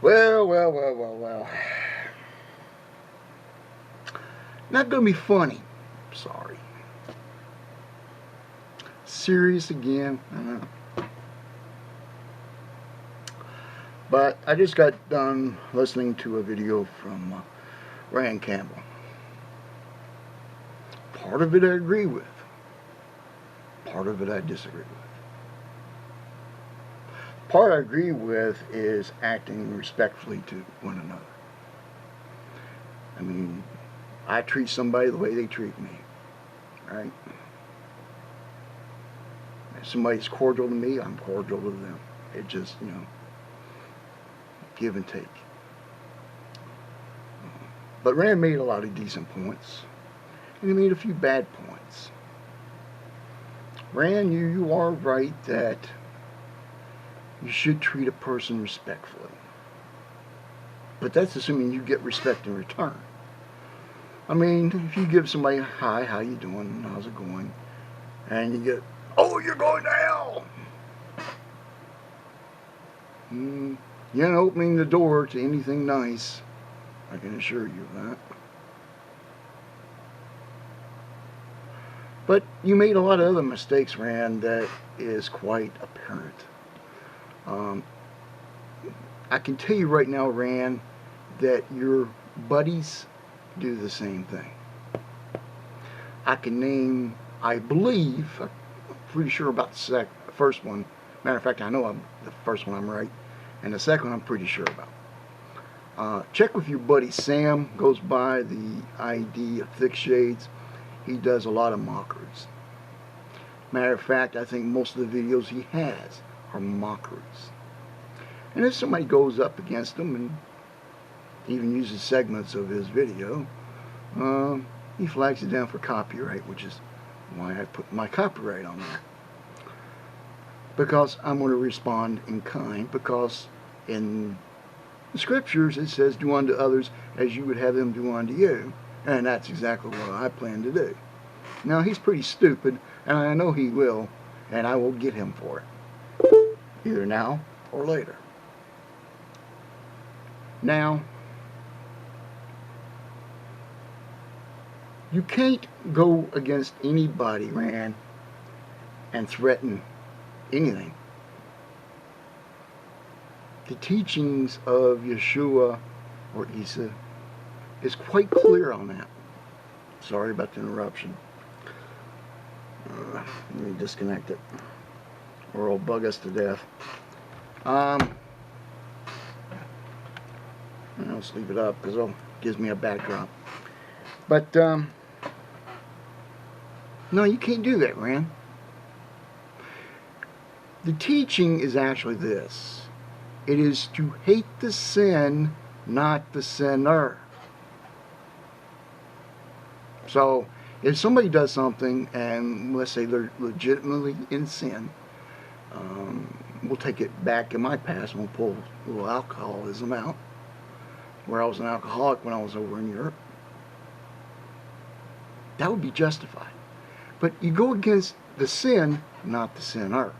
Well. Not gonna be funny. Sorry. Serious again. I know. But I just got done listening to a video from Rand Campbell. Part of it I agree with. Part of it I disagree with. Part I agree with is acting respectfully to one another. I mean, I treat somebody the way they treat me, right? If somebody's cordial to me, I'm cordial to them. It just, give and take. But Rand made a lot of decent points, and he made a few bad points. Rand, you are right that you should treat a person respectfully. But that's assuming you get respect in return. I mean, if you give somebody, hi, how you doing, how's it going, and you get, oh, you're going to hell, you're not opening the door to anything nice, I can assure you of that. But you made a lot of other mistakes, Rand, that is quite apparent. I can tell you right now, Rand, that your buddies do the same thing. I can name, I believe, I'm pretty sure about the first one. Matter of fact, I know the first one I'm right, and the second one I'm pretty sure about. Check with your buddy Sam, goes by the ID of Thick Shades. He does a lot of mockeries. Matter of fact, I think most of the videos he has are mockeries. And if somebody goes up against him and even uses segments of his video, he flags it down for copyright, which is why I put my copyright on there. Because I'm going to respond in kind, because in the scriptures it says, do unto others as you would have them do unto you. And that's exactly what I plan to do. Now, he's pretty stupid, and I know he will, and I will get him for it. Either now or later. Now, you can't go against anybody, Rand, and threaten anything. The teachings of Yeshua or Isa is quite clear on that. Sorry about the interruption. Let me disconnect it, or it'll bug us to death. I'll just leave it up because it gives me a backdrop. But no, you can't do that, Rand. The teaching is actually this: it is to hate the sin, not the sinner. So, if somebody does something, and let's say they're legitimately in sin, we'll take it back in my past and we'll pull a little alcoholism out, where I was an alcoholic when I was over in Europe. That would be justified. But you go against the sin, not the sinner.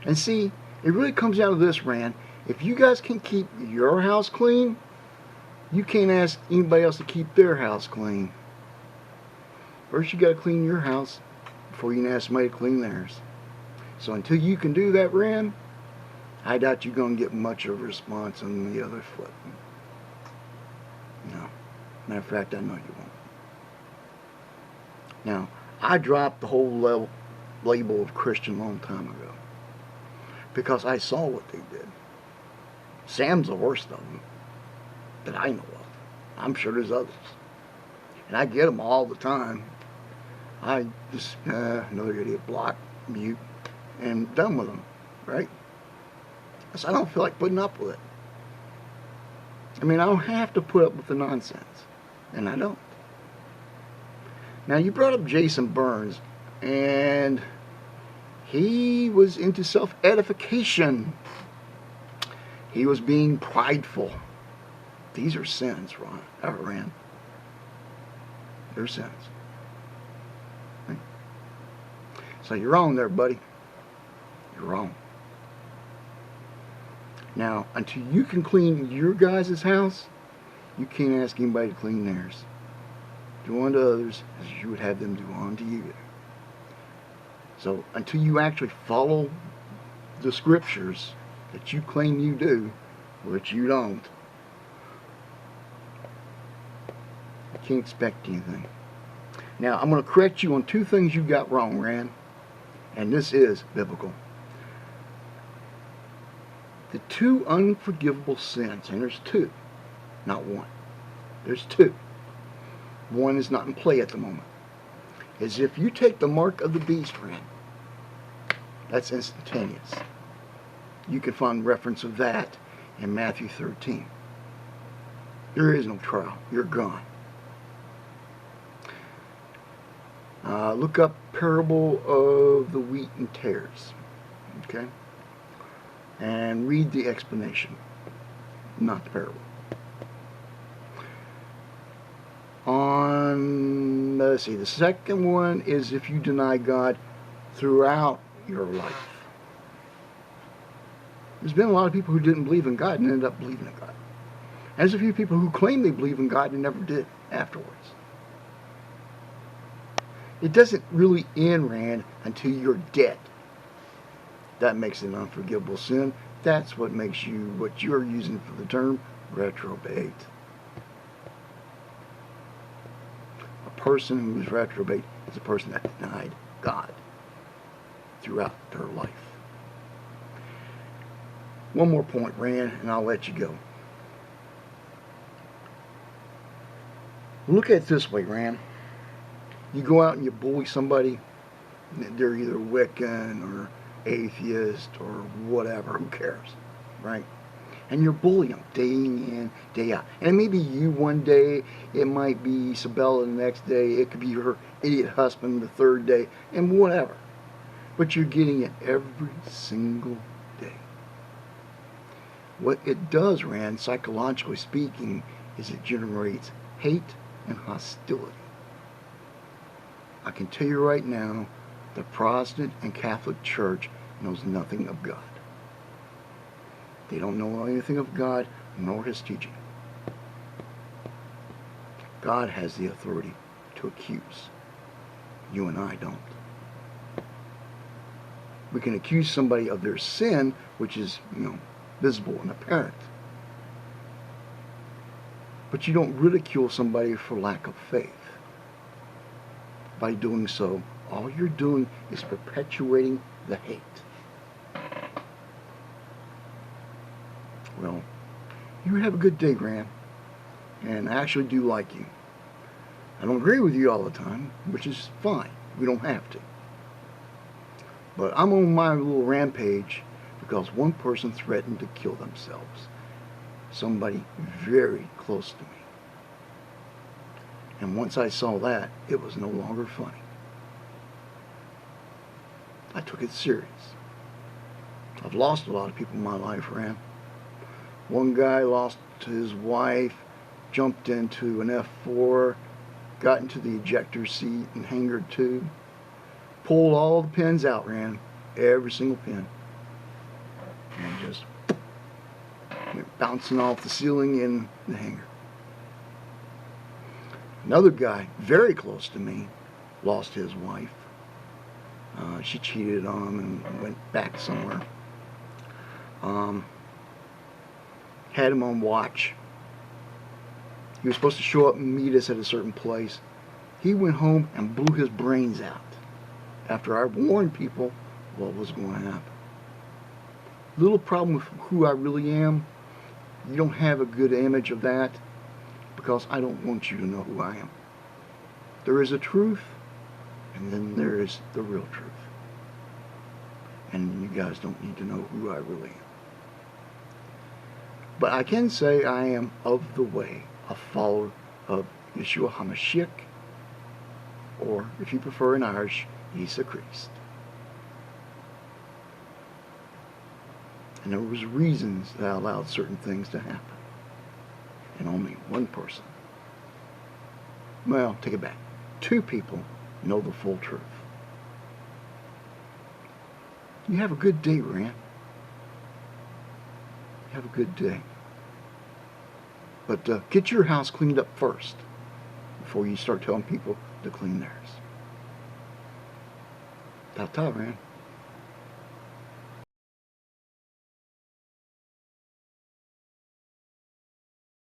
And see, it really comes down to this, Rand. If you guys can keep your house clean, you can't ask anybody else to keep their house clean. First, you got to clean your house before you can ask somebody to clean theirs. So until you can do that, Rand, I doubt you're going to get much of a response on the other foot. No. Matter of fact, I know you won't. Now, I dropped the whole label of Christian a long time ago because I saw what they did. Sam's the worst of them that I know of. I'm sure there's others. And I get them all the time. I just, another idiot, block, mute, and done with them, right? So I don't feel like putting up with it. I mean, I don't have to put up with the nonsense. And I don't. Now, you brought up Jason Burns, and he was into self-edification. He was being prideful. These are sins, Rand. They're sins. Right? So you're wrong there, buddy. You're wrong. Now, until you can clean your guys' house, you can't ask anybody to clean theirs. Do unto others as you would have them do unto you. So until you actually follow the scriptures that you claim you do, which you don't, you can't expect anything. Now, I'm going to correct you on two things you got wrong, Rand. And this is biblical. The two unforgivable sins, and there's two, not one. There's two. One is not in play at the moment. Is if you take the mark of the beast, Rand, that's instantaneous. You can find reference of that in Matthew 13. There is no trial. You're gone. Look up parable of the wheat and tares. Okay? And read the explanation, not the parable. Let's see, the second one is if you deny God throughout your life. There's been a lot of people who didn't believe in God and ended up believing in God. And there's a few people who claim they believe in God and never did afterwards. It doesn't really end, Rand, until you're dead. That makes it an unforgivable sin. That's what makes you, what you're using for the term, reprobate. A person who is reprobate is a person that denied God throughout their life. One more point, Rand, and I'll let you go. Look at it this way, Rand. You go out and you bully somebody, they're either Wiccan or atheist or whatever, who cares, right? And you're bullying them day in, day out. And it may be you one day, it might be Sabella the next day, it could be her idiot husband the third day, and whatever. But you're getting it every single day. What it does, Rand, psychologically speaking, is it generates hate and hostility. I can tell you right now, the Protestant and Catholic Church knows nothing of God. They don't know anything of God nor His teaching. God has the authority to accuse. You and I don't. We can accuse somebody of their sin, which is, visible and apparent. But you don't ridicule somebody for lack of faith. By doing so, all you're doing is perpetuating the hate. Well, you have a good day, Graham. And I actually do like you. I don't agree with you all the time, which is fine. We don't have to. But I'm on my little rampage because one person threatened to kill themselves. Somebody very close to me. And once I saw that, it was no longer funny. I took it serious. I've lost a lot of people in my life, Ram. One guy lost his wife, jumped into an F4, got into the ejector seat and hangar 2, pulled all the pins out, Ram, every single pin, and just went bouncing off the ceiling in the hangar. Another guy, very close to me, lost his wife. She cheated on him and went back somewhere. Had him on watch. He was supposed to show up and meet us at a certain place. He went home and blew his brains out after I warned people what was going to happen. Little problem with who I really am. You don't have a good image of that because I don't want you to know who I am. There is a truth, and then there is the real truth. And you guys don't need to know who I really am. But I can say I am of the way, a follower of Yeshua HaMashiach, or if you prefer in Irish, Isa Christ. And there was reasons that allowed certain things to happen. And only one person, well, take it back, 2 people know the full truth. You have a good day, Rand. Have a good day. But get your house cleaned up first before you start telling people to clean theirs. Ta-ta, man.